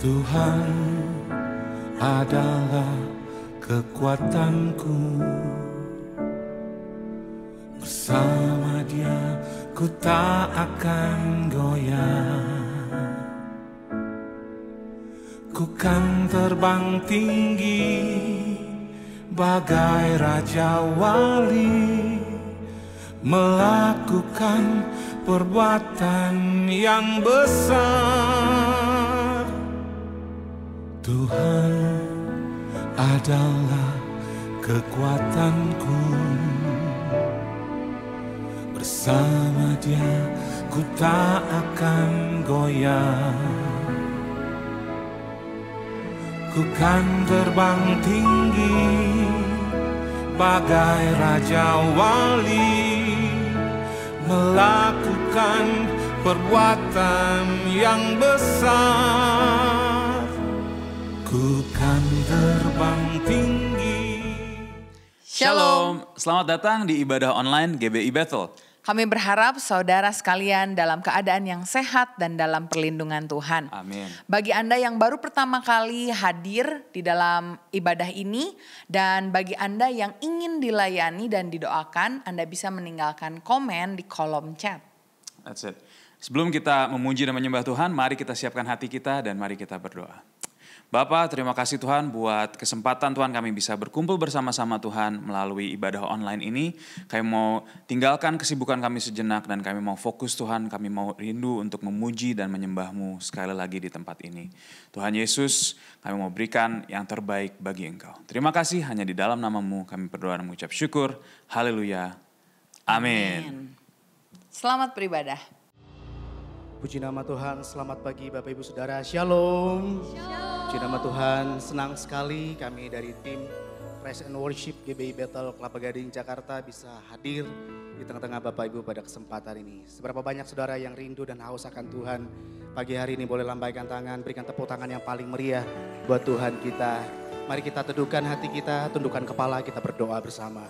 Tuhan adalah kekuatanku, bersama Dia ku tak akan goyah. Ku kan terbang tinggi bagai raja wali, melakukan perbuatan yang besar. Tuhan adalah kekuatanku, bersama Dia ku tak akan goyah. Ku kan terbang tinggi bagai raja wali, melakukan perbuatan yang besar. Ku kan terbang tinggi. Shalom, selamat datang di ibadah online GBI Bethel. Kami berharap saudara sekalian dalam keadaan yang sehat dan dalam perlindungan Tuhan. Amin. Bagi Anda yang baru pertama kali hadir di dalam ibadah ini, dan bagi Anda yang ingin dilayani dan didoakan, Anda bisa meninggalkan komen di kolom chat. That's it. Sebelum kita memuji dan menyembah Tuhan, mari kita siapkan hati kita dan mari kita berdoa. Bapa, terima kasih Tuhan buat kesempatan Tuhan kami bisa berkumpul bersama-sama Tuhan melalui ibadah online ini. Kami mau tinggalkan kesibukan kami sejenak dan kami mau fokus Tuhan, kami mau rindu untuk memuji dan menyembah-Mu sekali lagi di tempat ini. Tuhan Yesus, kami mau berikan yang terbaik bagi Engkau. Terima kasih, hanya di dalam nama-Mu kami berdoa dan mengucap syukur. Haleluya. Amin. Selamat beribadah. Puji nama Tuhan, selamat pagi Bapak Ibu Saudara, Shalom. Puji nama Tuhan, senang sekali kami dari tim Praise and Worship GBI Bethel Kelapa Gading Jakarta bisa hadir di tengah-tengah Bapak Ibu pada kesempatan ini. Seberapa banyak saudara yang rindu dan haus akan Tuhan, pagi hari ini boleh lambaikan tangan, berikan tepuk tangan yang paling meriah buat Tuhan kita. Mari kita teduhkan hati kita, tundukkan kepala, kita berdoa bersama.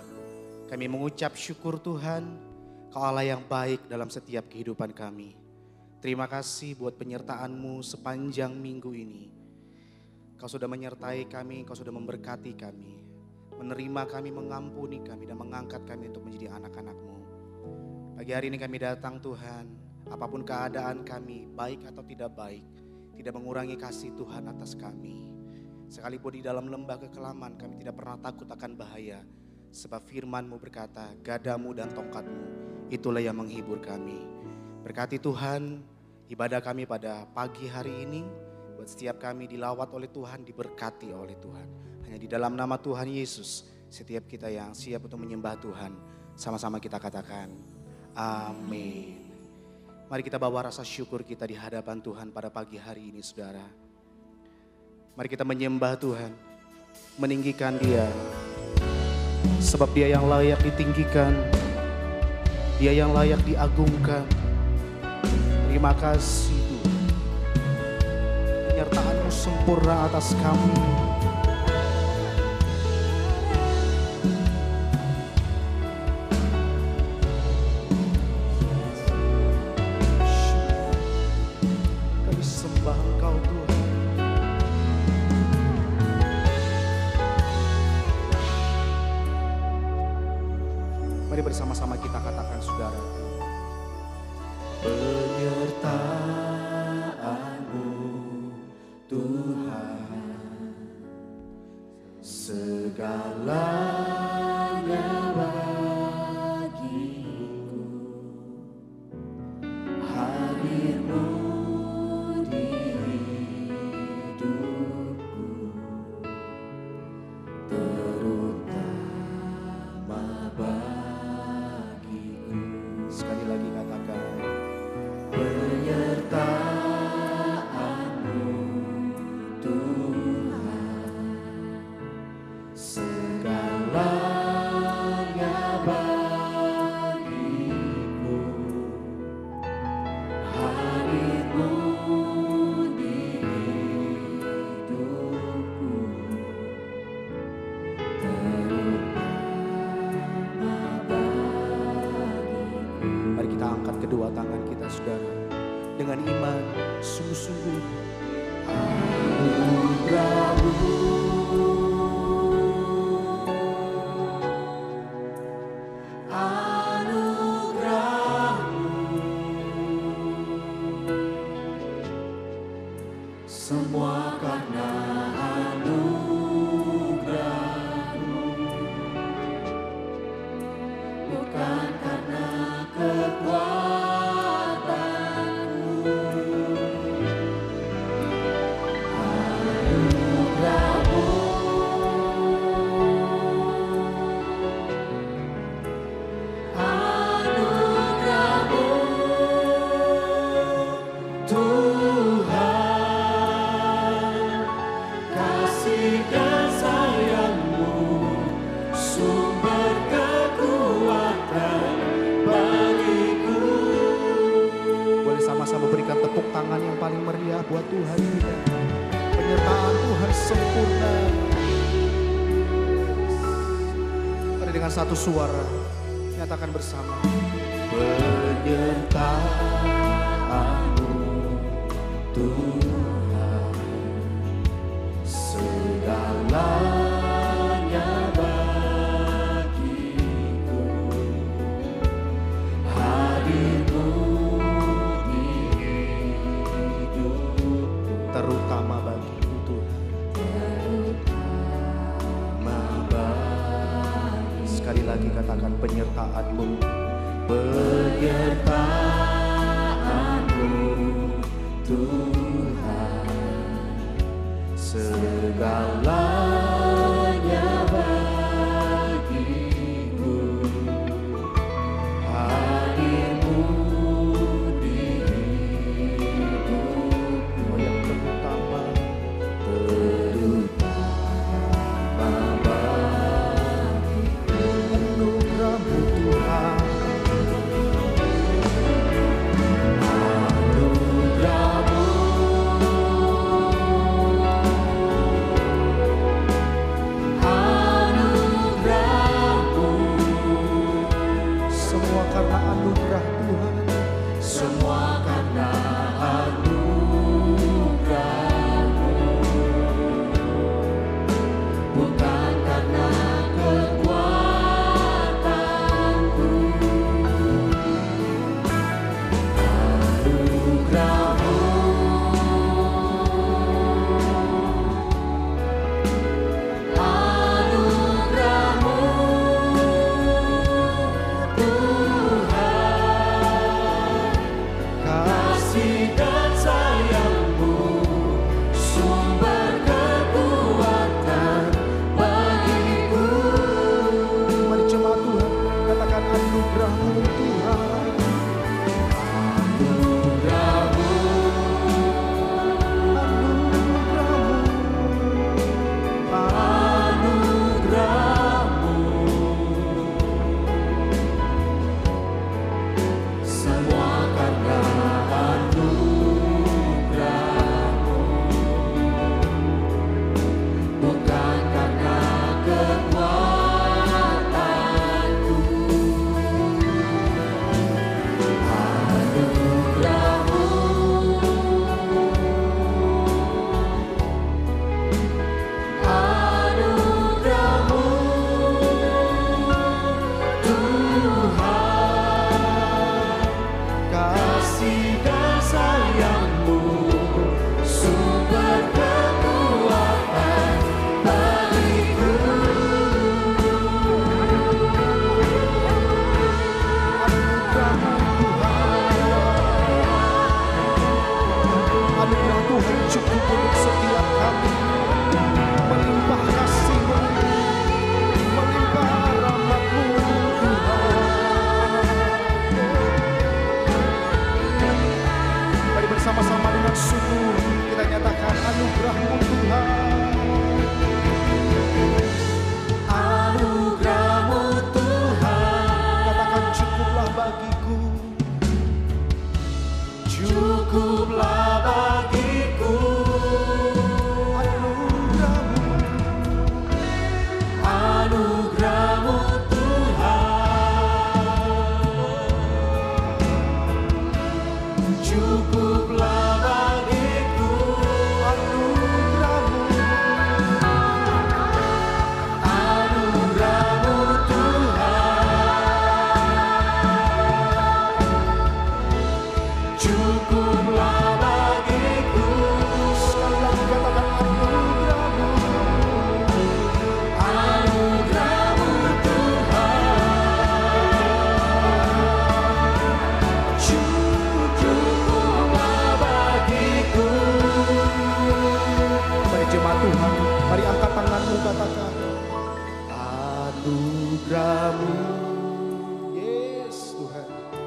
Kami mengucap syukur Tuhan, Kau Allah yang baik dalam setiap kehidupan kami. Terima kasih buat penyertaan-Mu sepanjang minggu ini. Kau sudah menyertai kami, Kau sudah memberkati kami. Menerima kami, mengampuni kami, dan mengangkat kami untuk menjadi anak-anak-Mu. Pagi hari ini kami datang Tuhan, apapun keadaan kami, baik atau tidak baik, tidak mengurangi kasih Tuhan atas kami. Sekalipun di dalam lembah kekelaman kami tidak pernah takut akan bahaya. Sebab firman-Mu berkata, gadamu dan tongkat-Mu, itulah yang menghibur kami. Berkati Tuhan, ibadah kami pada pagi hari ini, buat setiap kami dilawat oleh Tuhan, diberkati oleh Tuhan. Hanya di dalam nama Tuhan Yesus, setiap kita yang siap untuk menyembah Tuhan, sama-sama kita katakan, amin. Mari kita bawa rasa syukur kita di hadapan Tuhan pada pagi hari ini, saudara. Mari kita menyembah Tuhan, meninggikan Dia, sebab Dia yang layak ditinggikan, Dia yang layak diagungkan. Terima kasih Tuhan, penyertaan-Mu sempurna atas kami. Kami sembah Engkau Tuhan. Mari bersama-sama kita katakan saudara. Penyertaan-Mu Tuhan, segalanya bagiku. Hadir-Mu di hidupku, terutama bagiku. Sekali lagi katakan, penyertaan-Mu Tuhan, segalanya bagiku. Hadir-Mu di hidupku, terutama bagiku. Mari kita angkat kedua tangan kita saudara, dengan iman sungguh-sungguh Semua karena anugerah-Mu, bukan karena kekuatan-Mu. Anugerah-Mu, anugerah-Mu, Tuhan. Kasih dan sayang-Mu, sumber kekuatan bagiku. Boleh sama-sama berikan tepuk tangan yang paling meriah buat Tuhan kita. Penyertaan Tuhan sempurna. Mari dengan satu suara nyatakan bersama. Penyertaan-Mu Tuhan, segalanya bagiku. Hadir-Mu di hidupku, terutama bagiku Tuhan. Terutama bagi. Sekali lagi katakan penyertaan-Mu. Penyertaan-Mu Tuhan, segalanya bagiku. Hadir-Mu di hidupku, oh yang terutama, terutama bagiku. Anugerah-Mu Tuhan, anugerah-Mu,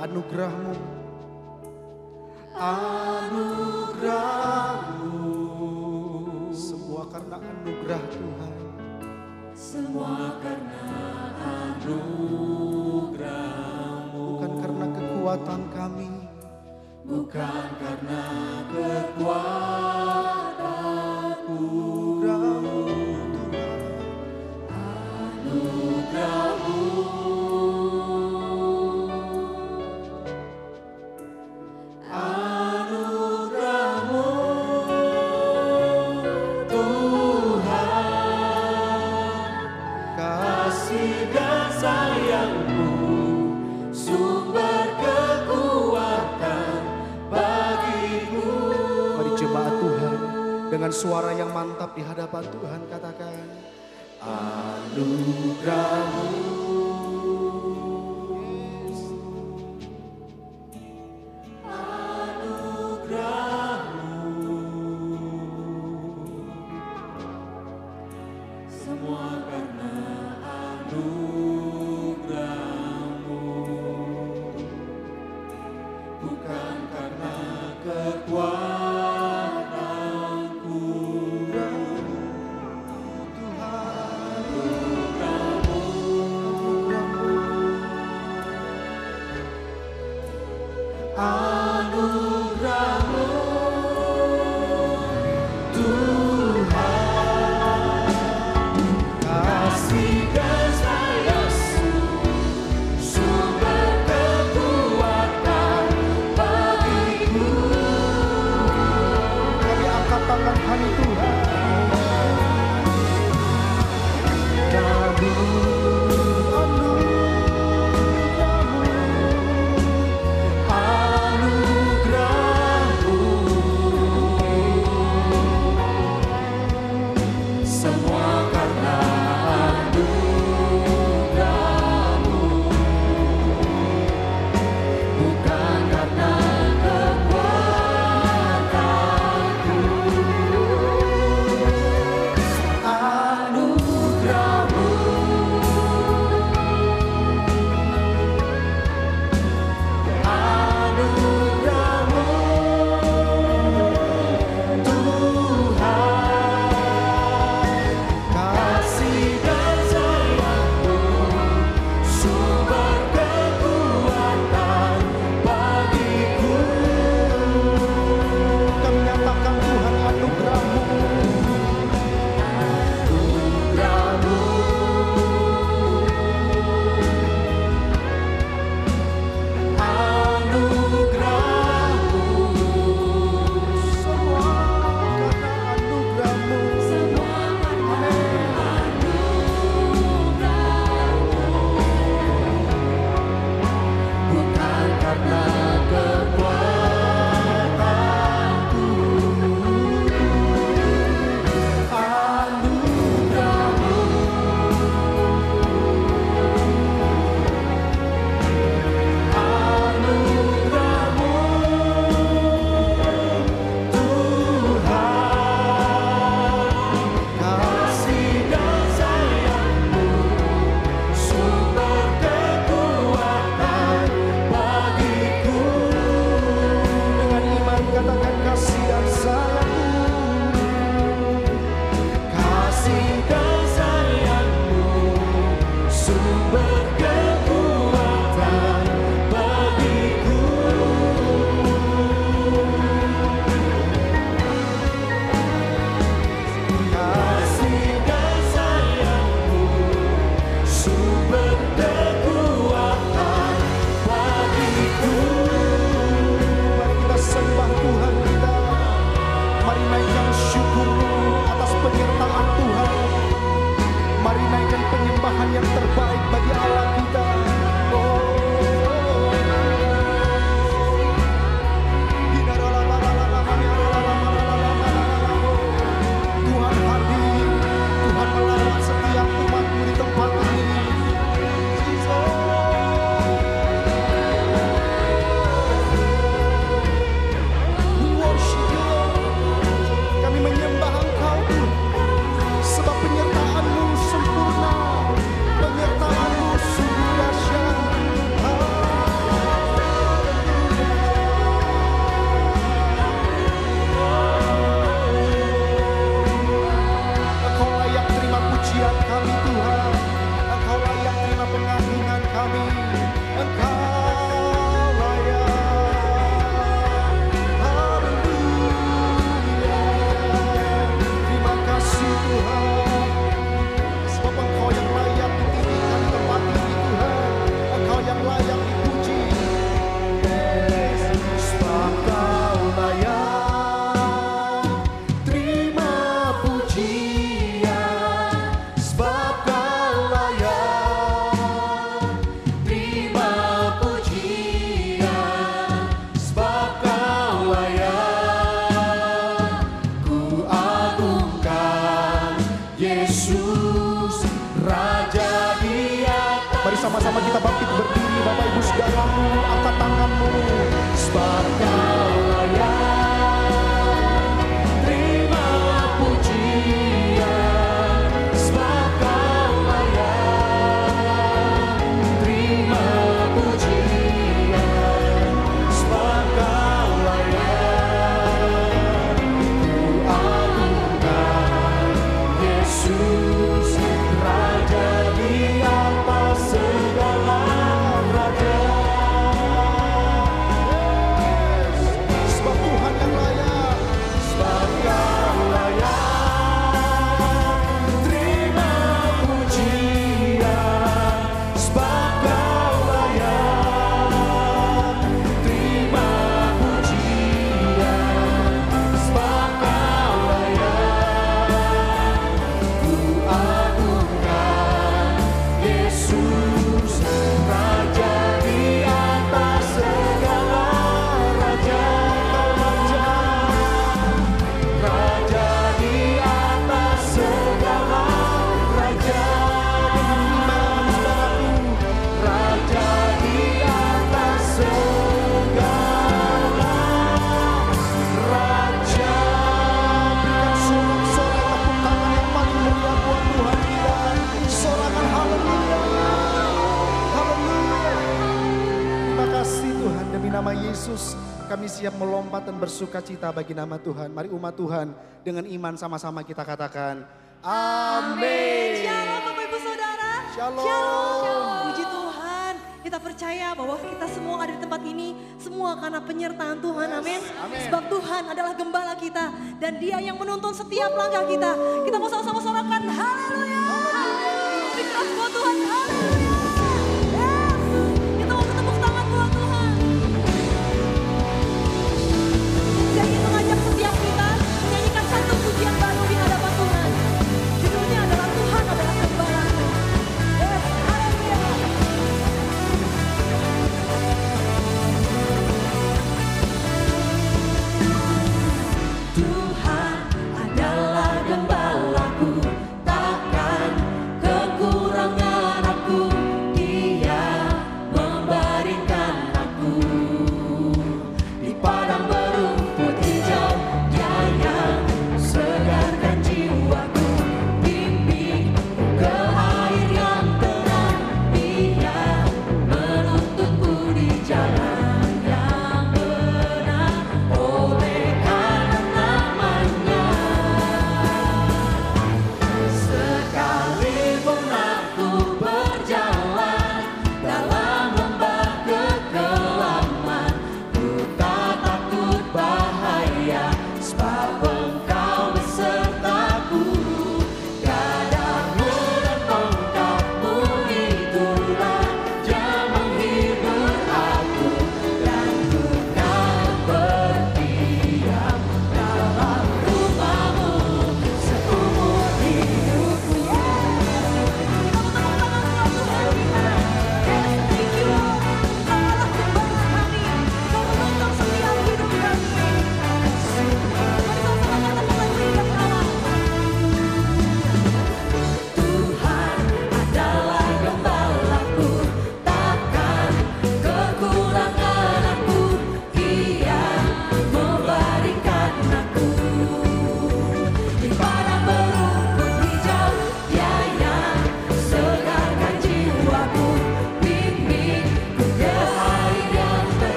anugerah-Mu. Semua karena anugerah Tuhan. Semua karena anugerah-Mu. Bukan karena kekuatan kami. Bukan karena kekuatanku. Anugerah-Mu. Anugerah-Mu Tuhan, kasih dan sayang-Mu, sumber kekuatan bagiku. Mari jemaat Tuhan dengan suara yang mantap di hadapan Tuhan katakan, Anugerah-Mu. Semua karena anugerah-Mu, bukan karena kekuatanku. Anugerah-Mu Tuhan, kasih dan sayang-Mu, sumber kekuatan bagiku. kami angkat tangan kami Tuhan. Anugerah-Mu sama-sama kita bangkit berdiri Bapak Ibu Saudaraku, angkat tanganmu. Sebab Kau layak terima pujian, sebab Kau layak terima pujian, sebab Kau layak ku agungkan Yesus, Raja di atas segala raja. Sebab Tuhan yang layak, Sebab Kau layak terima pujian, sebab Kau layak terima pujian, sebab Kau layak ku agungkan Yesus, Raja di atas segala raja. Raja di atas segala raja, Raja di atas segala raja. berikan sorak-sorai tepuk tangan yang paling mulia buat Tuhan kita. Sorakan haleluya, haleluya. Terima kasih Tuhan, demi nama Yesus kami siap melompat dan bersuka cita bagi nama Tuhan. Mari umat Tuhan dengan iman sama-sama kita katakan amin. Shalom Bapak Ibu Saudara. Shalom. Puji Tuhan. Kita percaya bahwa kita semua ada di tempat ini semua karena penyertaan Tuhan. Amin. Sebab Tuhan adalah gembala kita dan Dia yang menuntun setiap langkah kita. Kita mau sama-sama sorakan haleluya. Lebih keras buat Tuhan. Haleluya. Yes. Kita mau bertepuk tangan buat Tuhan. Saya ingin mengajak setiap kita menyanyikan satu pujian baru di hadapan Tuhan. Judulnya adalah Tuhan adalah gembalaku. Yes, haleluya. Tuhan adalah gembalaku, takkan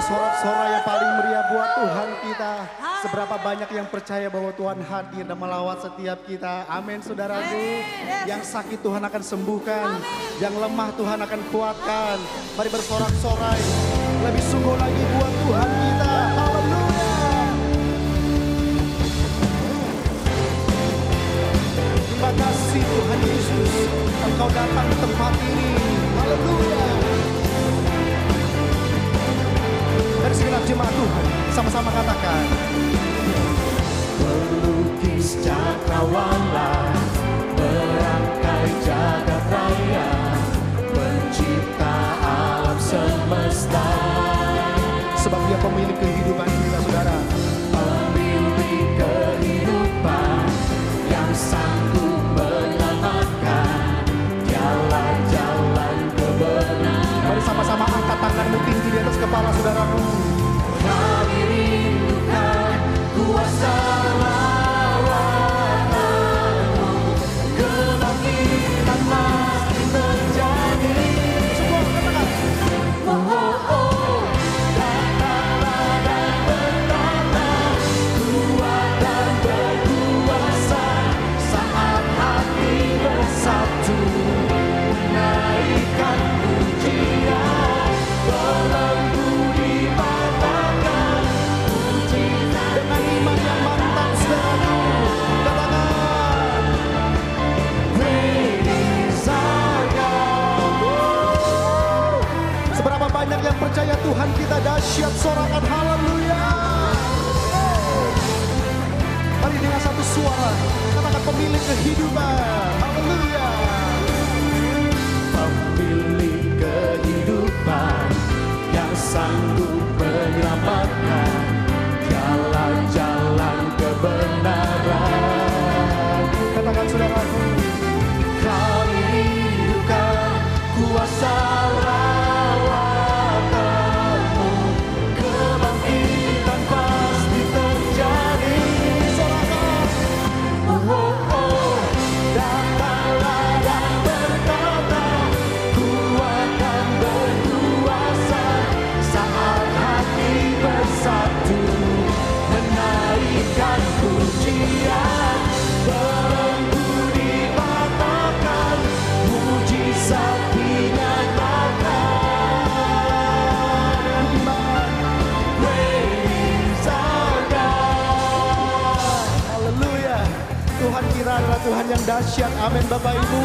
bersorak-sorai yang paling meriah buat Tuhan kita. Seberapa banyak yang percaya bahwa Tuhan hadir dan melawat setiap kita. Amin saudaraku. Yang sakit Tuhan akan sembuhkan. Yang lemah Tuhan akan kuatkan. Mari bersorak-sorai. Lebih sungguh lagi buat Tuhan kita. Haleluya. Terima kasih Tuhan Yesus. Engkau datang di tempat ini. Haleluya. Dari segenap jemaat Tuhan, sama-sama katakan. Pelukis cakrawala, merangkai jagat raya, pencipta alam semesta. Sebab Dia pemilik kehidupan kita, saudara. Pemilik kehidupan yang sanggup menyelamatkan jalan-jalan kebenaran. Mari sama-sama angkat tanganmu tinggi di atas kepala saudaramu. Kami rindukan kuasa lawatanmu, kebangkitan pasti terjadi. Semua katakan. Oh, oh, oh, datanglah dan bertata, kuat dan berkuasa, saat hati bersatu, menaikkan pujian, belenggu dipatahkan, mujizat Dengan iman yang mantap saudaraku. Katakan. Great is our God. Seberapa banyak yang percaya Tuhan kita dahsyat, sorakan haleluya. Mari dengan satu suara katakan pemilik kehidupan. Haleluya. Pemilik kehidupan yang sanggup menyelamatkan jalan-jalan kebenaran. Katakan saudaraku. Kami rindukan kuasa lawatanmu, kebangkitan pasti terjadi. Sorakan. Oh, oh, oh, datanglah dan berkata, kuat dan berkuasa, saat hati bersatu, menaikkan pujian, belenggu dipatahkan, mujizat dinyatakan. Great is our God. Haleluya. Tuhan kita adalah Tuhan yang dahsyat. Amin Bapak Ibu.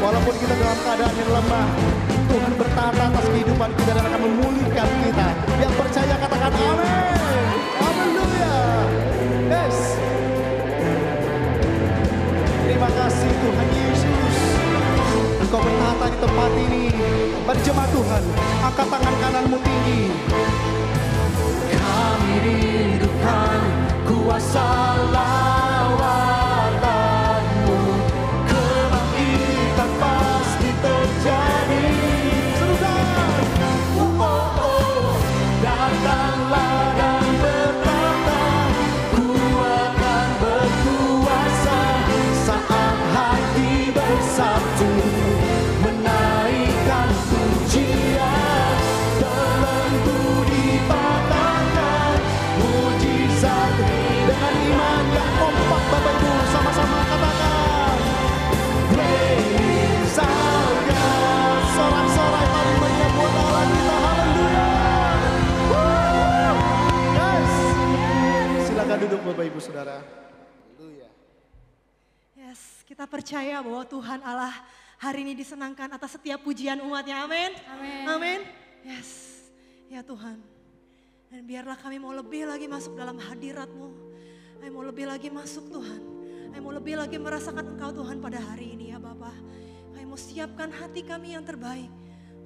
Walaupun kita dalam keadaan yang lemah, Tuhan bertata atas kehidupan kita dan akan memulihkan kita. Yang percaya katakan amin. Haleluya. Yes. Terima kasih Tuhan Yesus. Engkau bertata di tempat ini. Mari jemaat Tuhan, angkat tangan kananmu tinggi. Kami rindukan kuasa lawatanmu, kebangkitan pasti terjadi. Serukan. Oh, oh, oh, datanglah dan bertata, kuat dan berkuasa, saat hati bersatu, menaikkan pujian, belenggu dipatahkan, mujizat Dengan iman yang kompak Bapak Ibu, sama-sama katakan. Great is our God. Sorak-sorai paling meriah buat Allah kita. Haleluya. Yes. Silakan duduk Bapak Ibu Saudara. Haleluya. Yes, kita percaya bahwa Tuhan Allah hari ini disenangkan atas setiap pujian umatnya. Amin. Amin. Yes, ya Tuhan. Dan biarlah kami mau lebih lagi masuk dalam hadirat-Mu. Kami mau lebih lagi masuk Tuhan. Kami mau lebih lagi merasakan Engkau Tuhan pada hari ini ya Bapa. Kami mau siapkan hati kami yang terbaik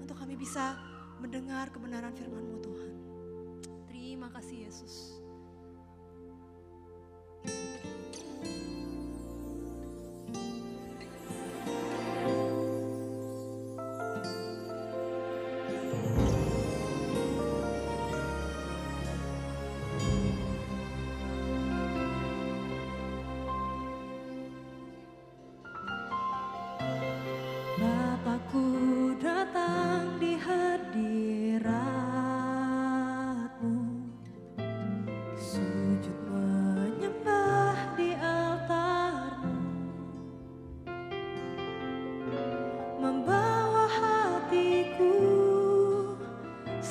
untuk kami bisa mendengar kebenaran firman-Mu Tuhan. Terima kasih Yesus. Bapakku datang di hadirat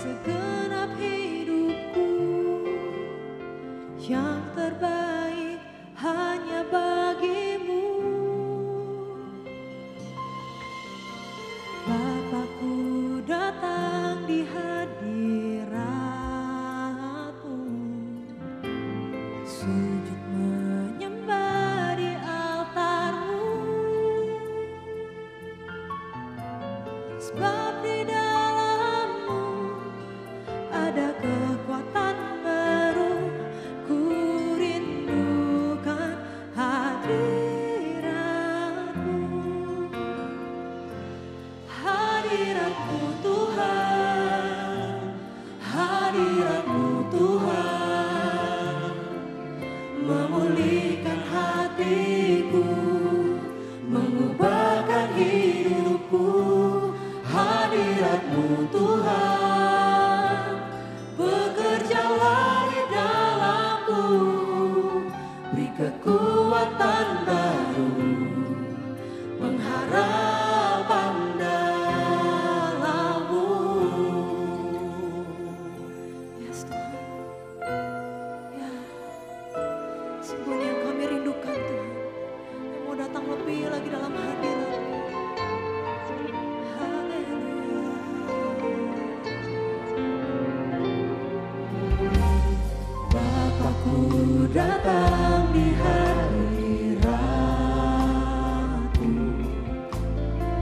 segenap hidupku. Yang terbaik hanya bagimu. Bapakku datang di hadirat-Mu, sujud menyembah di altar-Mu. Sebab di dalam-Mu ada kekuatan baru. Ku rindukan hadirat-Mu. Hadirat-Mu Tuhan, hadirat-Mu Tuhan, memulihkan hatiku, mengubahkan hidupku. Hadirat-Mu Tuhan, bekerjalah di dalamku, beri kekuatan baru, pengharapan dalam-Mu. Yes Tuhan, ya, sungguh yang kami rindukan Tuhan, yang mau datang lebih lagi dalam hadirat-Mu. Bapakku datang di hadirat-Mu,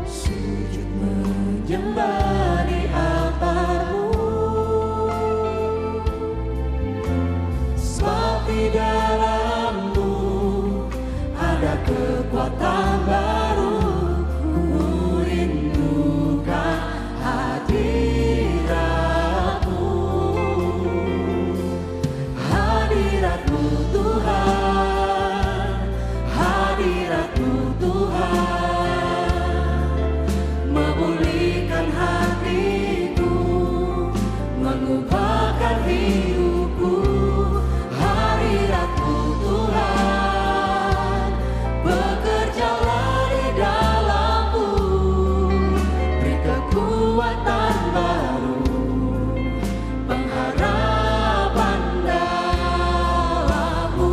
sujud menyembah di altar-Mu. Sebab di dalam-Mu ada kekuatan baru. Ku rindukan hadirat-Mu. Hadirat-Mu Tuhan, hadirat-Mu Tuhan, memulihkan hatiku, mengubahkan hidupku. Hadirat-Mu Tuhan, bekerjalah di dalamku, beri kekuatan baru, pengharapan dalam-Mu.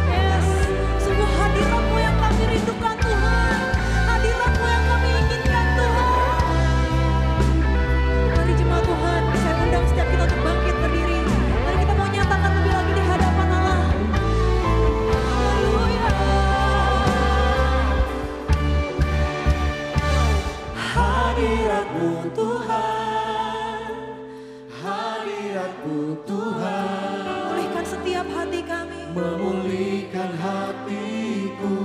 Yes, sungguh hadirat-Mu yang kami rindukan Tuhan, hadirat-Mu yang kami inginkan Tuhan. Mari jemaat Tuhan, saya undang setiap kita untuk bangkit berdiri. Mari kita mau nyatakan lebih lagi di hadapan Allah. Haleluya. Hadirat-Mu Tuhan, hadirat-Mu Tuhan, memulihkan setiap hati kami, memulihkan hatiku,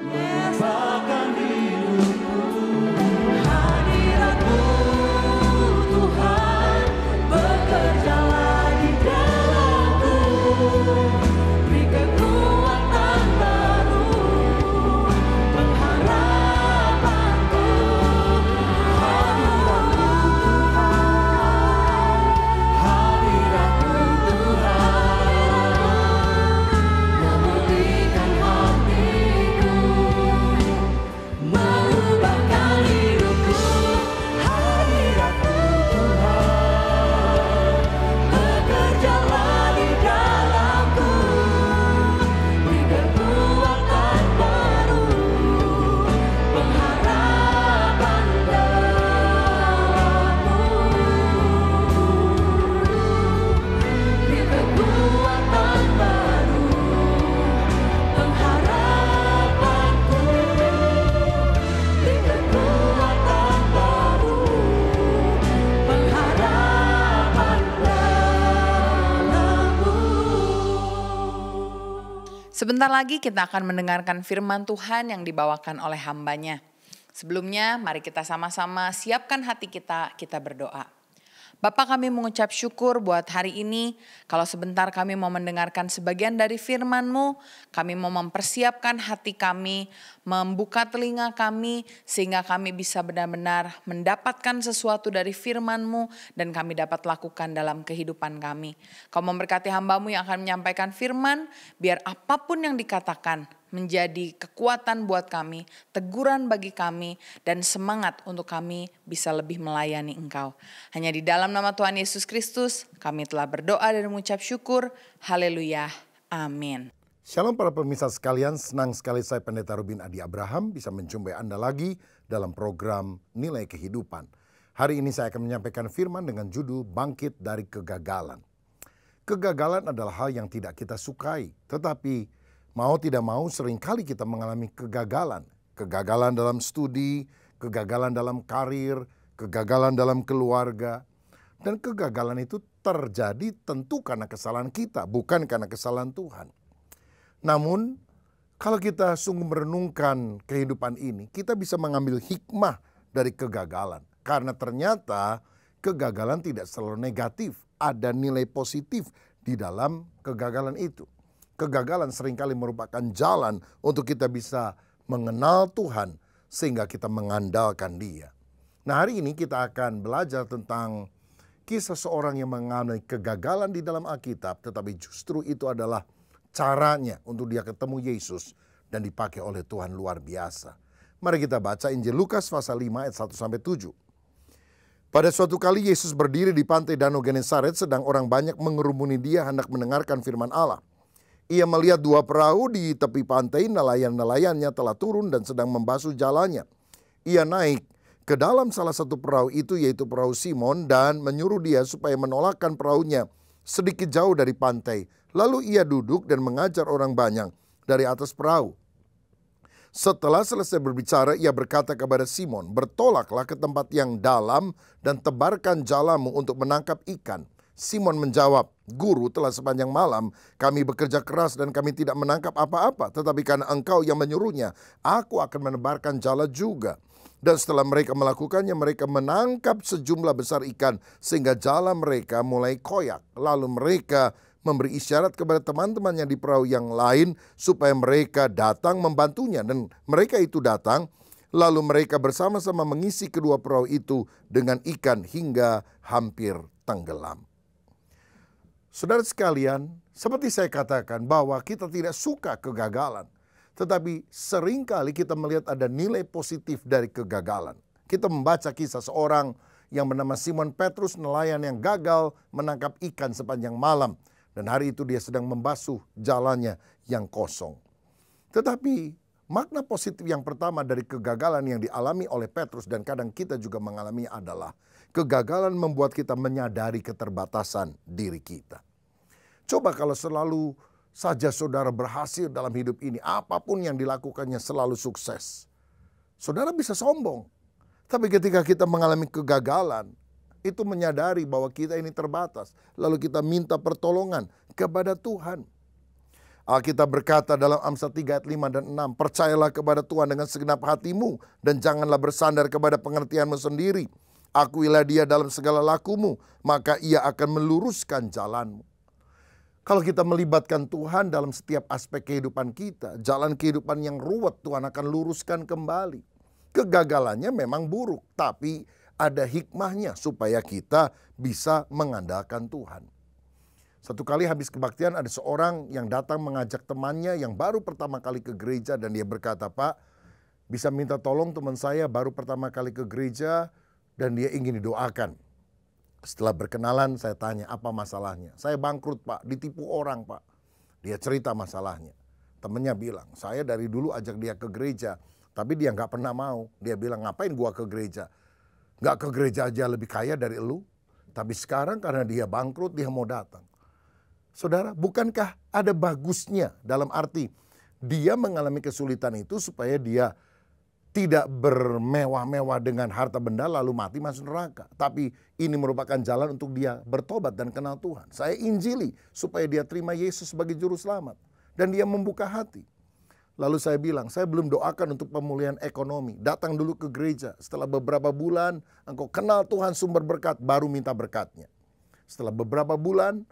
mengubahkan hidupku. Hadirat-Mu Tuhan, bekerjalah di dalamku, beri kekuatan baru, pengharapanku. Hadirat-Mu Tuhan, hadirat-Mu Tuhan, memulihkan hatiku, mengubahkan hidupku. Hadirat-Mu Tuhan, bekerjalah di dalamku, beri kekuatan baru, pengharapan dalam-Mu, beri kekuatan baru, pengharapanku, beri kekuatan baru, pengharapan dalam-Mu. Sebentar lagi kita akan mendengarkan firman Tuhan yang dibawakan oleh hambanya. Sebelumnya mari kita sama-sama siapkan hati kita, kita berdoa. Bapa, kami mengucap syukur buat hari ini. Kalau sebentar kami mau mendengarkan sebagian dari firman-Mu, kami mau mempersiapkan hati kami, membuka telinga kami, sehingga kami bisa benar-benar mendapatkan sesuatu dari firman-Mu, dan kami dapat lakukan dalam kehidupan kami. Kau memberkati hamba-Mu yang akan menyampaikan firman, biar apapun yang dikatakan menjadi kekuatan buat kami, teguran bagi kami, dan semangat untuk kami bisa lebih melayani Engkau. Hanya di dalam nama Tuhan Yesus Kristus, kami telah berdoa dan mengucap syukur. Haleluya. Amin. Shalom para pemirsa sekalian, senang sekali saya Pendeta Rubin Adi Abraham bisa menjumpai Anda lagi dalam program Nilai Kehidupan. Hari ini saya akan menyampaikan firman dengan judul Bangkit dari Kegagalan. Kegagalan adalah hal yang tidak kita sukai, tetapi mau tidak mau seringkali kita mengalami kegagalan. Kegagalan dalam studi, kegagalan dalam karir, kegagalan dalam keluarga. Dan kegagalan itu terjadi tentu karena kesalahan kita, bukan karena kesalahan Tuhan. Namun, kalau kita sungguh merenungkan kehidupan ini, kita bisa mengambil hikmah dari kegagalan. Karena ternyata kegagalan tidak selalu negatif, ada nilai positif di dalam kegagalan itu. Kegagalan seringkali merupakan jalan untuk kita bisa mengenal Tuhan sehingga kita mengandalkan Dia. Nah, hari ini kita akan belajar tentang kisah seorang yang mengalami kegagalan di dalam Alkitab, tetapi justru itu adalah caranya untuk dia ketemu Yesus dan dipakai oleh Tuhan luar biasa. Mari kita baca Injil Lukas pasal 5 ayat 1-7. Pada suatu kali Yesus berdiri di pantai Danau Genesaret, sedang orang banyak mengerumuni Dia hendak mendengarkan firman Allah. Ia melihat dua perahu di tepi pantai, nelayan-nelayannya telah turun dan sedang membasuh jalannya. Ia naik ke dalam salah satu perahu itu, yaitu perahu Simon, dan menyuruh dia supaya menolakkan perahunya sedikit jauh dari pantai. Lalu ia duduk dan mengajar orang banyak dari atas perahu. Setelah selesai berbicara, ia berkata kepada Simon, "Bertolaklah ke tempat yang dalam dan tebarkan jalamu untuk menangkap ikan." Simon menjawab, "Guru, telah sepanjang malam kami bekerja keras dan kami tidak menangkap apa-apa. Tetapi karena Engkau yang menyuruhnya, aku akan menebarkan jala juga." Dan setelah mereka melakukannya, mereka menangkap sejumlah besar ikan sehingga jala mereka mulai koyak. Lalu mereka memberi isyarat kepada teman-temannya di perahu yang lain supaya mereka datang membantunya. Dan mereka itu datang, lalu mereka bersama-sama mengisi kedua perahu itu dengan ikan hingga hampir tenggelam. Saudara sekalian, seperti saya katakan bahwa kita tidak suka kegagalan. Tetapi seringkali kita melihat ada nilai positif dari kegagalan. Kita membaca kisah seorang yang bernama Simon Petrus, nelayan yang gagal menangkap ikan sepanjang malam. Dan hari itu dia sedang membasuh jalannya yang kosong. Tetapi makna positif yang pertama dari kegagalan yang dialami oleh Petrus dan kadang kita juga mengalami adalah kegagalan membuat kita menyadari keterbatasan diri kita. Coba kalau selalu saja saudara berhasil dalam hidup ini, apapun yang dilakukannya selalu sukses, saudara bisa sombong. Tapi ketika kita mengalami kegagalan, itu menyadari bahwa kita ini terbatas. Lalu kita minta pertolongan kepada Tuhan. Alkitab berkata dalam Amsal 3 ayat 5 dan 6, "Percayalah kepada Tuhan dengan segenap hatimu dan janganlah bersandar kepada pengertianmu sendiri. Akuilah Dia dalam segala lakumu, maka Ia akan meluruskan jalanmu." Kalau kita melibatkan Tuhan dalam setiap aspek kehidupan kita, jalan kehidupan yang ruwet Tuhan akan luruskan kembali. Kegagalannya memang buruk, tapi ada hikmahnya supaya kita bisa mengandalkan Tuhan. Satu kali habis kebaktian ada seorang yang datang mengajak temannya yang baru pertama kali ke gereja dan dia berkata, "Pak, bisa minta tolong teman saya baru pertama kali ke gereja dan dia ingin didoakan." Setelah berkenalan saya tanya, "Apa masalahnya?" "Saya bangkrut, Pak, ditipu orang, Pak." Dia cerita masalahnya. Temennya bilang, "Saya dari dulu ajak dia ke gereja, tapi dia nggak pernah mau." Dia bilang, "Ngapain gua ke gereja? Nggak ke gereja aja lebih kaya dari elu. Tapi sekarang karena dia bangkrut, dia mau datang." Saudara, bukankah ada bagusnya dalam arti dia mengalami kesulitan itu supaya dia tidak bermewah-mewah dengan harta benda lalu mati masuk neraka. Tapi ini merupakan jalan untuk dia bertobat dan kenal Tuhan. Saya injili supaya dia terima Yesus sebagai juru selamat. Dan dia membuka hati. Lalu saya bilang, saya belum doakan untuk pemulihan ekonomi. Datang dulu ke gereja. Setelah beberapa bulan, engkau kenal Tuhan sumber berkat, baru minta berkatnya. Setelah beberapa bulan,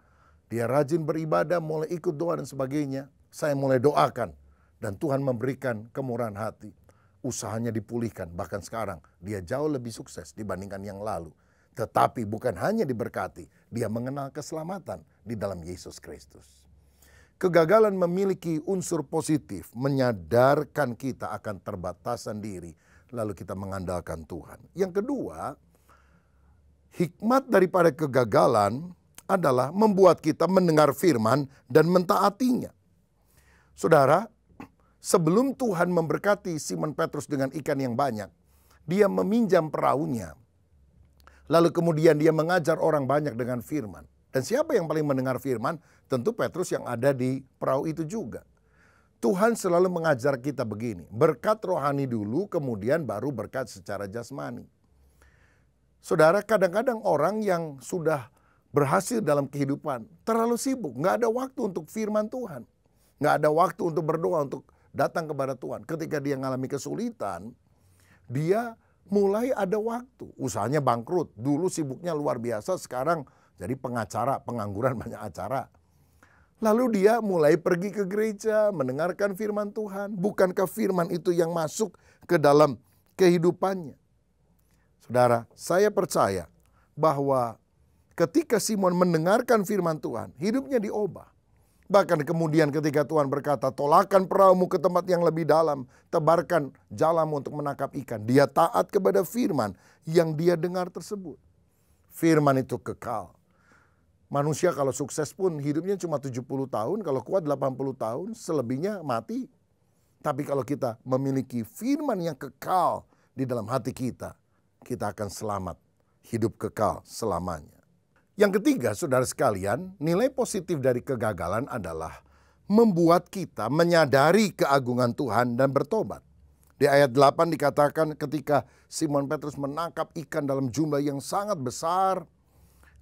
dia rajin beribadah, mulai ikut doa dan sebagainya. Saya mulai doakan. Dan Tuhan memberikan kemurahan hati. Usahanya dipulihkan, bahkan sekarang dia jauh lebih sukses dibandingkan yang lalu. Tetapi bukan hanya diberkati, dia mengenal keselamatan di dalam Yesus Kristus. Kegagalan memiliki unsur positif, menyadarkan kita akan terbatasan diri, lalu kita mengandalkan Tuhan. Yang kedua, hikmat daripada kegagalan adalah membuat kita mendengar firman dan mentaatinya. Saudara, sebelum Tuhan memberkati Simon Petrus dengan ikan yang banyak, dia meminjam perahunya. Lalu kemudian dia mengajar orang banyak dengan firman. Dan siapa yang paling mendengar firman? Tentu Petrus yang ada di perahu itu juga. Tuhan selalu mengajar kita begini. Berkat rohani dulu, kemudian baru berkat secara jasmani. Saudara, kadang-kadang orang yang sudah berhasil dalam kehidupan terlalu sibuk. Nggak ada waktu untuk firman Tuhan. Nggak ada waktu untuk berdoa, untuk datang kepada Tuhan. Ketika dia mengalami kesulitan, dia mulai ada waktu. Usahanya bangkrut. Dulu sibuknya luar biasa, sekarang jadi pengacara, pengangguran, banyak acara. Lalu dia mulai pergi ke gereja, mendengarkan firman Tuhan. Bukankah firman itu yang masuk ke dalam kehidupannya? Saudara, saya percaya bahwa ketika Simon mendengarkan firman Tuhan, hidupnya diubah. Bahkan kemudian ketika Tuhan berkata, tolakkan perahumu ke tempat yang lebih dalam, tebarkan jalamu untuk menangkap ikan. Dia taat kepada firman yang dia dengar tersebut. Firman itu kekal. Manusia kalau sukses pun hidupnya cuma 70 tahun, kalau kuat 80 tahun, selebihnya mati. Tapi kalau kita memiliki firman yang kekal di dalam hati kita, kita akan selamat, hidup kekal selamanya. Yang ketiga, saudara sekalian, nilai positif dari kegagalan adalah membuat kita menyadari keagungan Tuhan dan bertobat. Di ayat 8 dikatakan ketika Simon Petrus menangkap ikan dalam jumlah yang sangat besar,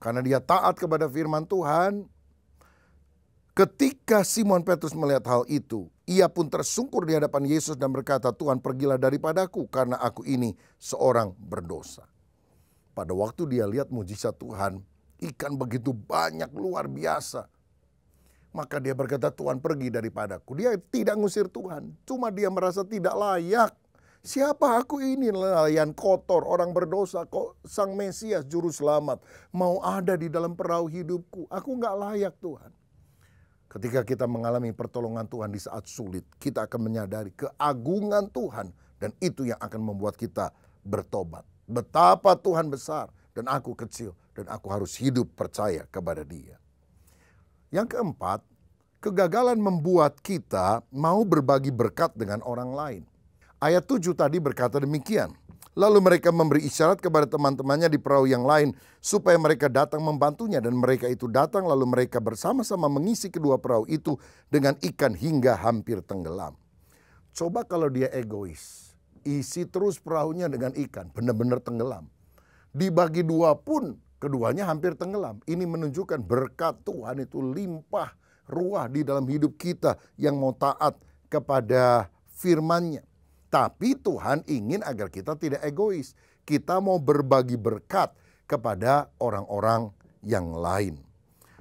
karena dia taat kepada firman Tuhan. Ketika Simon Petrus melihat hal itu, ia pun tersungkur di hadapan Yesus dan berkata, Tuhan pergilah daripadaku karena aku ini seorang berdosa. Pada waktu dia lihat mujizat Tuhan, ikan begitu banyak, luar biasa. Maka dia berkata, Tuhan pergi daripadaku. Dia tidak ngusir Tuhan, cuma dia merasa tidak layak. Siapa aku ini, nelayan kotor, orang berdosa, kok Sang Mesias Juru Selamat mau ada di dalam perahu hidupku. Aku gak layak Tuhan. Ketika kita mengalami pertolongan Tuhan di saat sulit, kita akan menyadari keagungan Tuhan. Dan itu yang akan membuat kita bertobat. Betapa Tuhan besar dan aku kecil. Dan aku harus hidup percaya kepada Dia. Yang keempat, kegagalan membuat kita mau berbagi berkat dengan orang lain. Ayat 7 tadi berkata demikian. Lalu mereka memberi isyarat kepada teman-temannya di perahu yang lain supaya mereka datang membantunya. Dan mereka itu datang lalu mereka bersama-sama mengisi kedua perahu itu dengan ikan hingga hampir tenggelam. Coba kalau dia egois, isi terus perahunya dengan ikan, benar-benar tenggelam. Dibagi dua pun keduanya hampir tenggelam. Ini menunjukkan berkat Tuhan itu limpah ruah di dalam hidup kita yang mau taat kepada firman-Nya. Tapi Tuhan ingin agar kita tidak egois. Kita mau berbagi berkat kepada orang-orang yang lain.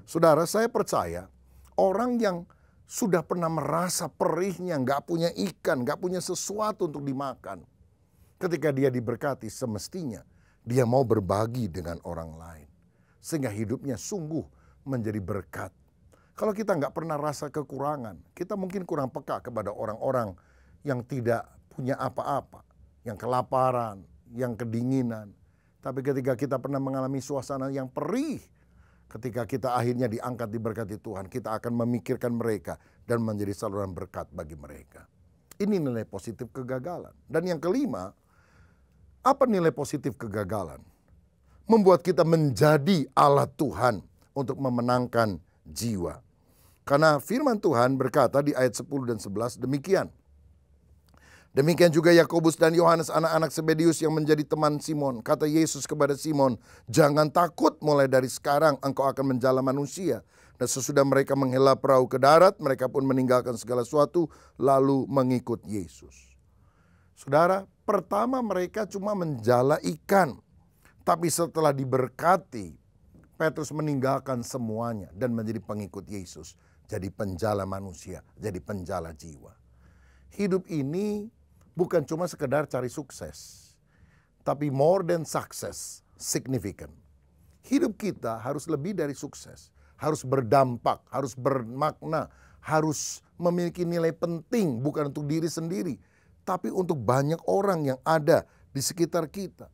Saudara, saya percaya orang yang sudah pernah merasa perihnya, gak punya ikan, gak punya sesuatu untuk dimakan. Ketika dia diberkati, semestinya dia mau berbagi dengan orang lain. Sehingga hidupnya sungguh menjadi berkat. Kalau kita gak pernah rasa kekurangan, kita mungkin kurang peka kepada orang-orang yang tidak punya apa-apa, yang kelaparan, yang kedinginan. Tapi ketika kita pernah mengalami suasana yang perih, ketika kita akhirnya diangkat diberkati Tuhan, kita akan memikirkan mereka dan menjadi saluran berkat bagi mereka. Ini nilai positif kegagalan. Dan yang kelima, apa nilai positif kegagalan? Membuat kita menjadi alat Tuhan untuk memenangkan jiwa. Karena firman Tuhan berkata di ayat 10 dan 11 demikian. Demikian juga Yakobus dan Yohanes anak-anak Zebedius yang menjadi teman Simon. Kata Yesus kepada Simon, jangan takut, mulai dari sekarang engkau akan menjala manusia. Dan sesudah mereka menghela perahu ke darat, mereka pun meninggalkan segala sesuatu lalu mengikut Yesus. Saudara, pertama mereka cuma menjala ikan. Tapi setelah diberkati, Petrus meninggalkan semuanya dan menjadi pengikut Yesus. Jadi penjala manusia, jadi penjala jiwa. Hidup ini bukan cuma sekedar cari sukses. Tapi more than success, significant. Hidup kita harus lebih dari sukses. Harus berdampak, harus bermakna, harus memiliki nilai penting bukan untuk diri sendiri, tapi untuk banyak orang yang ada di sekitar kita.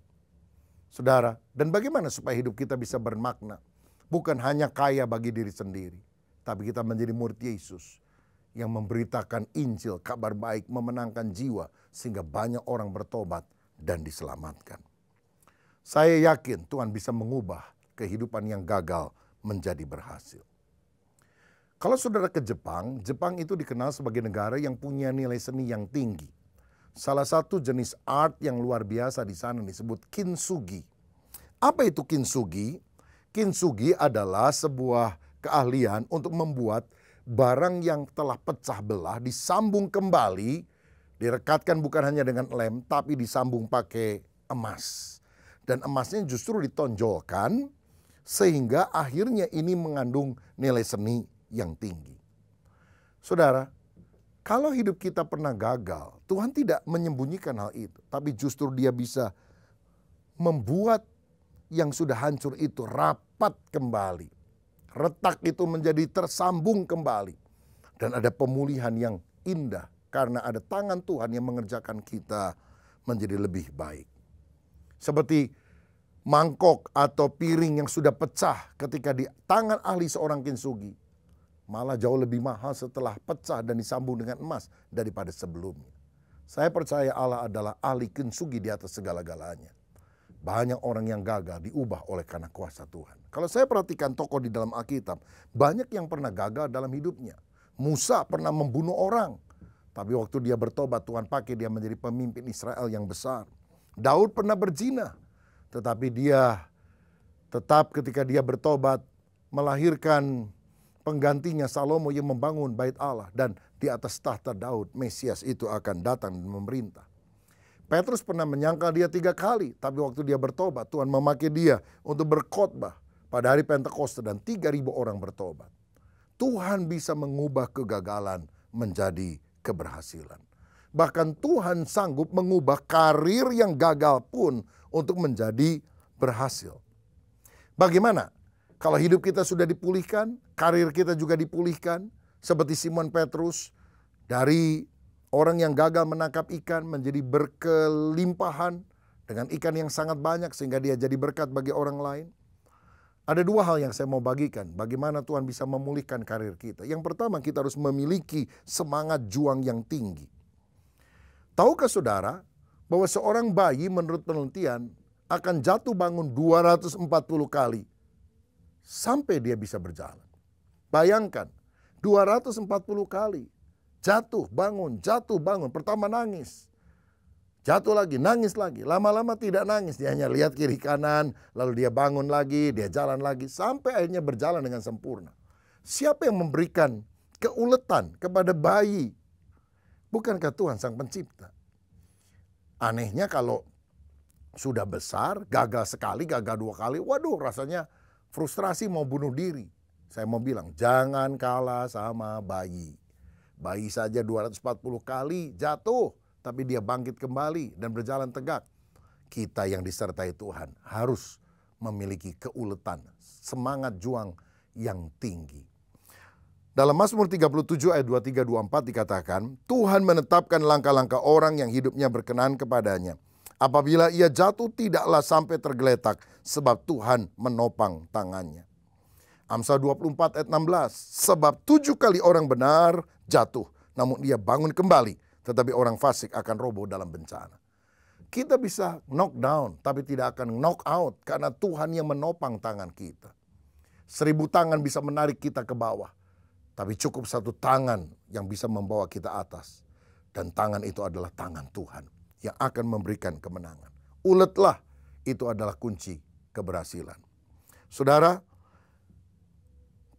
Saudara, dan bagaimana supaya hidup kita bisa bermakna? Bukan hanya kaya bagi diri sendiri, tapi kita menjadi murid Yesus yang memberitakan Injil, kabar baik, memenangkan jiwa sehingga banyak orang bertobat dan diselamatkan. Saya yakin Tuhan bisa mengubah kehidupan yang gagal menjadi berhasil. Kalau saudara ke Jepang, Jepang itu dikenal sebagai negara yang punya nilai seni yang tinggi. Salah satu jenis art yang luar biasa di sana disebut kintsugi. Apa itu kintsugi? Kintsugi adalah sebuah keahlian untuk membuat barang yang telah pecah belah disambung kembali, direkatkan bukan hanya dengan lem, tapi disambung pakai emas. Dan emasnya justru ditonjolkan, sehingga akhirnya ini mengandung nilai seni yang tinggi. Saudara, kalau hidup kita pernah gagal, Tuhan tidak menyembunyikan hal itu. Tapi justru Dia bisa membuat yang sudah hancur itu rapat kembali. Retak itu menjadi tersambung kembali. Dan ada pemulihan yang indah. Karena ada tangan Tuhan yang mengerjakan kita menjadi lebih baik. Seperti mangkok atau piring yang sudah pecah ketika di tangan ahli seorang kintsugi, malah jauh lebih mahal setelah pecah dan disambung dengan emas daripada sebelumnya. Saya percaya Allah adalah ahli kintsugi di atas segala-galanya. Banyak orang yang gagal diubah oleh karena kuasa Tuhan. Kalau saya perhatikan tokoh di dalam Alkitab, banyak yang pernah gagal dalam hidupnya. Musa pernah membunuh orang, tapi waktu dia bertobat Tuhan pakai dia menjadi pemimpin Israel yang besar. Daud pernah berzina, tetapi dia tetap ketika dia bertobat melahirkan penggantinya Salomo yang membangun bait Allah. Dan di atas tahta Daud, Mesias itu akan datang dan memerintah. Petrus pernah menyangkal dia 3 kali. Tapi waktu dia bertobat, Tuhan memakai dia untuk berkhotbah pada hari Pentakosta dan 3.000 orang bertobat. Tuhan bisa mengubah kegagalan menjadi keberhasilan. Bahkan Tuhan sanggup mengubah karir yang gagal pun untuk menjadi berhasil. Bagaimana? Kalau hidup kita sudah dipulihkan, karir kita juga dipulihkan. Seperti Simon Petrus, dari orang yang gagal menangkap ikan menjadi berkelimpahan dengan ikan yang sangat banyak sehingga dia jadi berkat bagi orang lain. Ada 2 hal yang saya mau bagikan. Bagaimana Tuhan bisa memulihkan karir kita. Yang pertama, kita harus memiliki semangat juang yang tinggi. Tahukah saudara bahwa seorang bayi menurut penelitian akan jatuh bangun 240 kali sampai dia bisa berjalan. Bayangkan, 240 kali. Jatuh, bangun. Pertama nangis. Jatuh lagi, nangis lagi. Lama-lama tidak nangis. Dia hanya lihat kiri kanan, lalu dia bangun lagi, dia jalan lagi. Sampai akhirnya berjalan dengan sempurna. Siapa yang memberikan keuletan kepada bayi? Bukankah Tuhan Sang Pencipta? Anehnya kalau sudah besar, gagal sekali, gagal 2 kali. Waduh, rasanya frustrasi mau bunuh diri. Saya mau bilang, jangan kalah sama bayi. Bayi saja 240 kali jatuh, tapi dia bangkit kembali dan berjalan tegak. Kita yang disertai Tuhan harus memiliki keuletan, semangat juang yang tinggi. Dalam Mazmur 37 ayat 23-24 dikatakan, Tuhan menetapkan langkah-langkah orang yang hidupnya berkenan kepadanya. Apabila ia jatuh tidaklah sampai tergeletak, sebab Tuhan menopang tangannya. Amsal 24 ayat 16, sebab 7 kali orang benar jatuh, namun dia bangun kembali, tetapi orang fasik akan roboh dalam bencana. Kita bisa knock down, tapi tidak akan knock out, karena Tuhan yang menopang tangan kita. 1000 tangan bisa menarik kita ke bawah, tapi cukup 1 tangan yang bisa membawa kita atas. Dan tangan itu adalah tangan Tuhan yang akan memberikan kemenangan. Uletlah, itu adalah kunci keberhasilan. Saudara,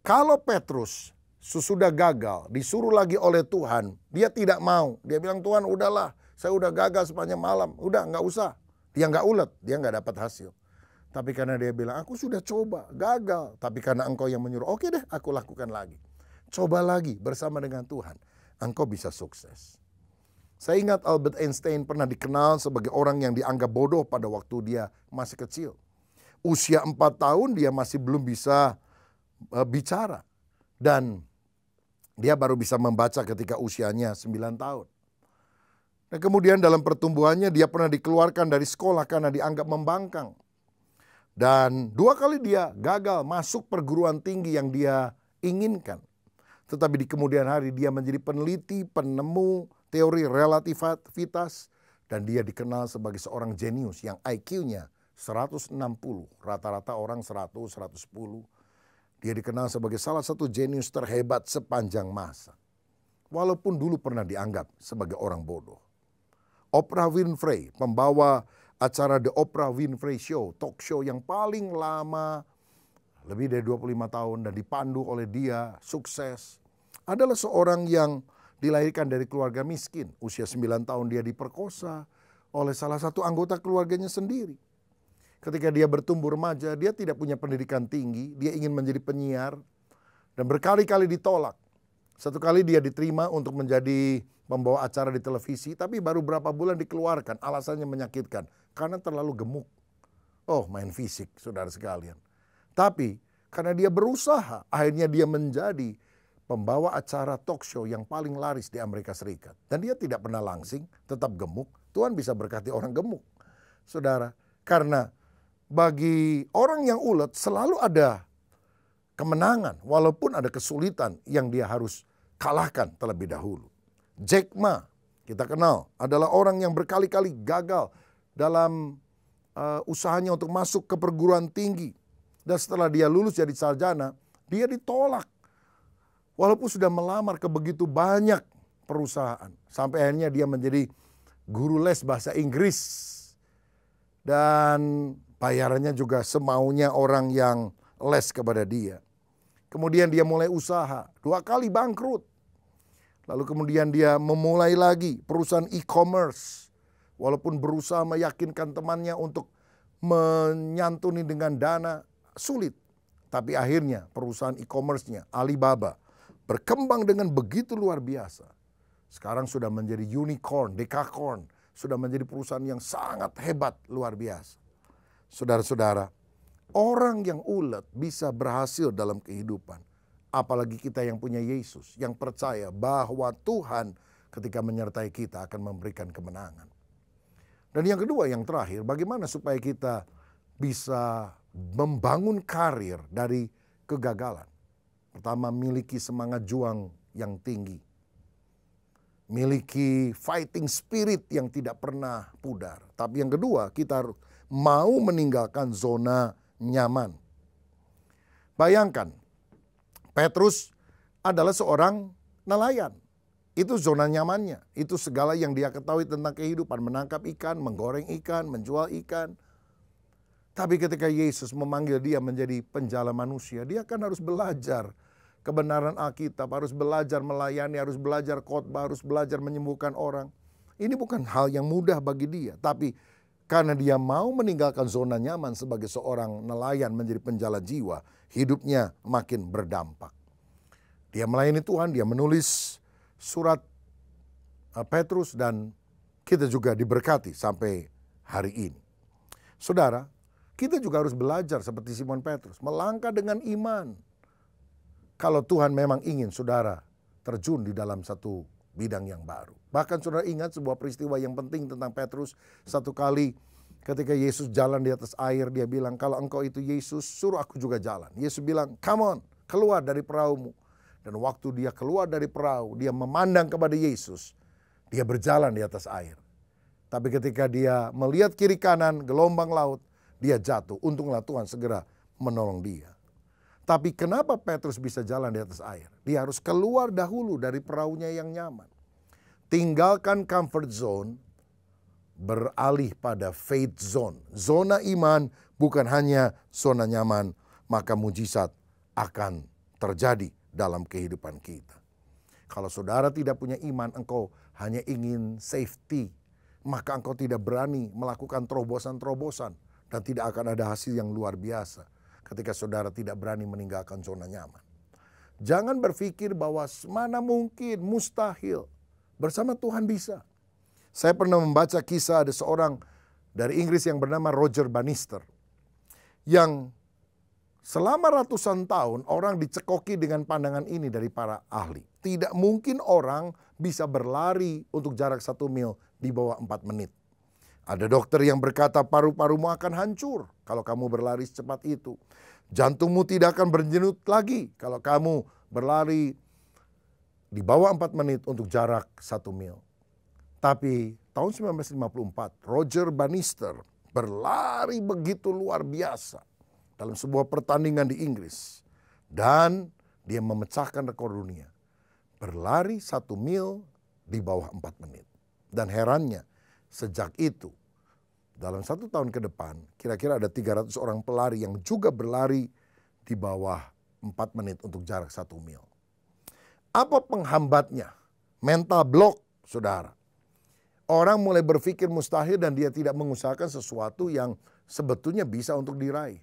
Kalau Petrus sesudah gagal, disuruh lagi oleh Tuhan, dia tidak mau. Dia bilang, Tuhan udahlah, saya udah gagal sepanjang malam, udah nggak usah. Dia nggak ulet, dia nggak dapat hasil. Tapi karena dia bilang, aku sudah coba, gagal. Tapi karena engkau yang menyuruh, oke deh, aku lakukan lagi. Coba lagi bersama dengan Tuhan, engkau bisa sukses. Saya ingat Albert Einstein pernah dikenal sebagai orang yang dianggap bodoh pada waktu dia masih kecil. Usia 4 tahun dia masih belum bisa bicara. Dan dia baru bisa membaca ketika usianya 9 tahun. Dan kemudian dalam pertumbuhannya dia pernah dikeluarkan dari sekolah karena dianggap membangkang. Dan 2 kali dia gagal masuk perguruan tinggi yang dia inginkan. Tetapi di kemudian hari dia menjadi peneliti, penemu teori relativitas. Dan dia dikenal sebagai seorang jenius yang IQ-nya 160. Rata-rata orang 100, 110. Dia dikenal sebagai salah satu jenius terhebat sepanjang masa. Walaupun dulu pernah dianggap sebagai orang bodoh. Oprah Winfrey, pembawa acara The Oprah Winfrey Show, talk show yang paling lama, lebih dari 25 tahun dan dipandu oleh dia, sukses. Adalah seorang yang dilahirkan dari keluarga miskin. Usia 9 tahun dia diperkosa oleh salah satu anggota keluarganya sendiri. Ketika dia bertumbuh remaja, dia tidak punya pendidikan tinggi, dia ingin menjadi penyiar, dan berkali-kali ditolak. Satu kali dia diterima untuk menjadi pembawa acara di televisi, tapi baru berapa bulan dikeluarkan, alasannya menyakitkan, karena terlalu gemuk. Oh, main fisik, saudara sekalian. Tapi, karena dia berusaha, akhirnya dia menjadi pembawa acara talk show yang paling laris di Amerika Serikat. Dan dia tidak pernah langsing, tetap gemuk. Tuhan bisa berkati orang gemuk. Saudara, karena bagi orang yang ulet selalu ada kemenangan walaupun ada kesulitan yang dia harus kalahkan terlebih dahulu. Jack Ma, kita kenal, adalah orang yang berkali-kali gagal dalam usahanya untuk masuk ke perguruan tinggi. Dan setelah dia lulus jadi sarjana, dia ditolak. Walaupun sudah melamar ke begitu banyak perusahaan. Sampai akhirnya dia menjadi guru les bahasa Inggris. Dan bayarannya juga semaunya orang yang les kepada dia. Kemudian dia mulai usaha, 2 kali bangkrut. Lalu kemudian dia memulai lagi perusahaan e-commerce. Walaupun berusaha meyakinkan temannya untuk menyantuni dengan dana, sulit. Tapi akhirnya perusahaan e-commerce-nya, Alibaba, berkembang dengan begitu luar biasa. Sekarang sudah menjadi unicorn, dekakorn. Sudah menjadi perusahaan yang sangat hebat, luar biasa. Saudara-saudara, orang yang ulet bisa berhasil dalam kehidupan. Apalagi kita yang punya Yesus, yang percaya bahwa Tuhan ketika menyertai kita akan memberikan kemenangan. Dan yang kedua, yang terakhir, bagaimana supaya kita bisa membangun karir dari kegagalan. Pertama, miliki semangat juang yang tinggi. Miliki fighting spirit yang tidak pernah pudar. Tapi yang kedua, kita harus mau meninggalkan zona nyaman. Bayangkan, Petrus adalah seorang nelayan. Itu zona nyamannya. Itu segala yang dia ketahui tentang kehidupan. Menangkap ikan, menggoreng ikan, menjual ikan. Tapi ketika Yesus memanggil dia menjadi penjala manusia, dia kan harus belajar kebenaran Alkitab, harus belajar melayani, harus belajar khotbah, harus belajar menyembuhkan orang. Ini bukan hal yang mudah bagi dia. Tapi karena dia mau meninggalkan zona nyaman sebagai seorang nelayan menjadi penjala jiwa, hidupnya makin berdampak. Dia melayani Tuhan, dia menulis surat Petrus dan kita juga diberkati sampai hari ini. Saudara, kita juga harus belajar seperti Simon Petrus, melangkah dengan iman. Kalau Tuhan memang ingin saudara terjun di dalam satu bidang yang baru. Bahkan saudara ingat sebuah peristiwa yang penting tentang Petrus. Satu kali ketika Yesus jalan di atas air, dia bilang, kalau engkau itu Yesus, suruh aku juga jalan. Yesus bilang, come on, keluar dari perahumu. Dan waktu dia keluar dari perahu, dia memandang kepada Yesus. Dia berjalan di atas air. Tapi ketika dia melihat kiri kanan gelombang laut, dia jatuh. Untunglah Tuhan segera menolong dia. Tapi kenapa Petrus bisa jalan di atas air? Dia harus keluar dahulu dari perahunya yang nyaman. Tinggalkan comfort zone, beralih pada faith zone. Zona iman bukan hanya zona nyaman, maka mujizat akan terjadi dalam kehidupan kita. Kalau saudara tidak punya iman, engkau hanya ingin safety, maka engkau tidak berani melakukan terobosan-terobosan dan tidak akan ada hasil yang luar biasa ketika saudara tidak berani meninggalkan zona nyaman. Jangan berpikir bahwa mana mungkin, mustahil. Bersama Tuhan bisa. Saya pernah membaca kisah ada seorang dari Inggris yang bernama Roger Bannister, yang selama ratusan tahun orang dicekoki dengan pandangan ini dari para ahli. Tidak mungkin orang bisa berlari untuk jarak 1 mil di bawah 4 menit. Ada dokter yang berkata paru-parumu akan hancur kalau kamu berlari secepat itu. Jantungmu tidak akan berdenyut lagi kalau kamu berlari di bawah 4 menit untuk jarak 1 mil. Tapi tahun 1954 Roger Bannister berlari begitu luar biasa dalam sebuah pertandingan di Inggris. Dan dia memecahkan rekor dunia. Berlari 1 mil di bawah 4 menit. Dan herannya sejak itu dalam 1 tahun ke depan kira-kira ada 300 orang pelari yang juga berlari di bawah 4 menit untuk jarak 1 mil. Apa penghambatnya? Mental block, saudara. Orang mulai berpikir mustahil dan dia tidak mengusahakan sesuatu yang sebetulnya bisa untuk diraih.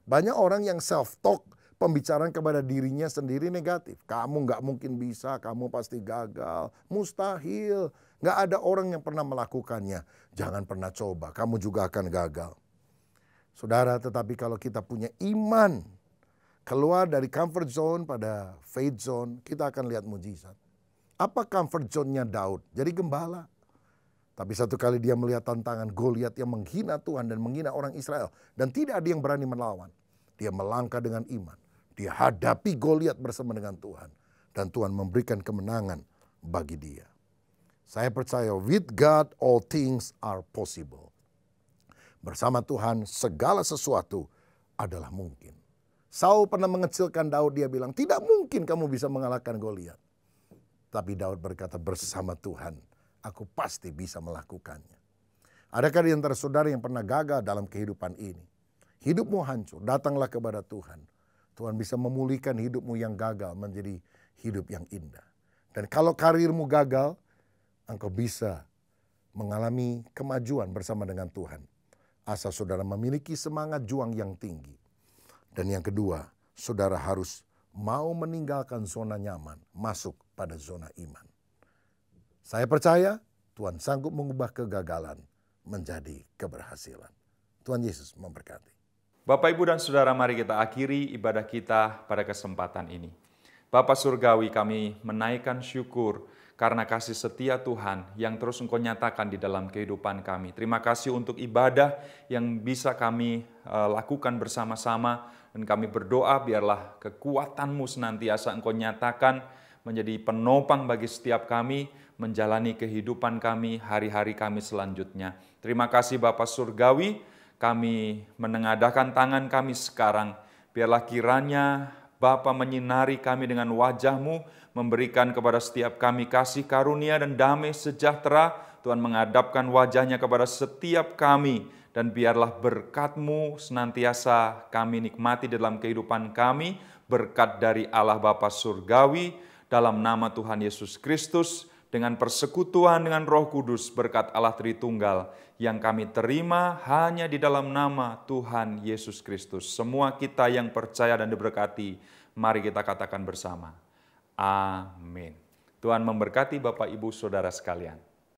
Banyak orang yang self-talk, pembicaraan kepada dirinya sendiri negatif. Kamu nggak mungkin bisa, kamu pasti gagal, mustahil. Nggak ada orang yang pernah melakukannya. Jangan pernah coba, kamu juga akan gagal. Saudara, tetapi kalau kita punya iman, keluar dari comfort zone pada faith zone, kita akan lihat mujizat. Apa comfort zone-nya Daud? Jadi gembala. Tapi satu kali dia melihat tantangan Goliat yang menghina Tuhan dan menghina orang Israel. Dan tidak ada yang berani melawan. Dia melangkah dengan iman. Dia hadapi Goliat bersama dengan Tuhan. Dan Tuhan memberikan kemenangan bagi dia. Saya percaya with God all things are possible. Bersama Tuhan segala sesuatu adalah mungkin. Saul pernah mengecilkan Daud, dia bilang tidak mungkin kamu bisa mengalahkan Goliat. Tapi Daud berkata bersama Tuhan aku pasti bisa melakukannya. Adakah di antara saudara yang pernah gagal dalam kehidupan ini? Hidupmu hancur, datanglah kepada Tuhan. Tuhan bisa memulihkan hidupmu yang gagal menjadi hidup yang indah. Dan kalau karirmu gagal, engkau bisa mengalami kemajuan bersama dengan Tuhan. Asal saudara memiliki semangat juang yang tinggi. Dan yang kedua, saudara harus mau meninggalkan zona nyaman, masuk pada zona iman. Saya percaya Tuhan sanggup mengubah kegagalan menjadi keberhasilan. Tuhan Yesus memberkati. Bapak, Ibu, dan Saudara, mari kita akhiri ibadah kita pada kesempatan ini. Bapa Surgawi, kami menaikkan syukur karena kasih setia Tuhan yang terus Engkau nyatakan di dalam kehidupan kami. Terima kasih untuk ibadah yang bisa kami lakukan bersama-sama. Dan kami berdoa biarlah kekuatan-Mu senantiasa Engkau nyatakan menjadi penopang bagi setiap kami, menjalani kehidupan kami, hari-hari kami selanjutnya. Terima kasih Bapa Surgawi, kami menengadahkan tangan kami sekarang. Biarlah kiranya Bapa menyinari kami dengan wajah-Mu, memberikan kepada setiap kami kasih karunia dan damai sejahtera. Tuhan menghadapkan wajahnya kepada setiap kami, dan biarlah berkat-Mu senantiasa kami nikmati dalam kehidupan kami, berkat dari Allah Bapa Surgawi, dalam nama Tuhan Yesus Kristus, dengan persekutuan dengan Roh Kudus, berkat Allah Tritunggal yang kami terima hanya di dalam nama Tuhan Yesus Kristus. Semua kita yang percaya dan diberkati, mari kita katakan bersama. Amin. Tuhan memberkati Bapak, Ibu, Saudara sekalian.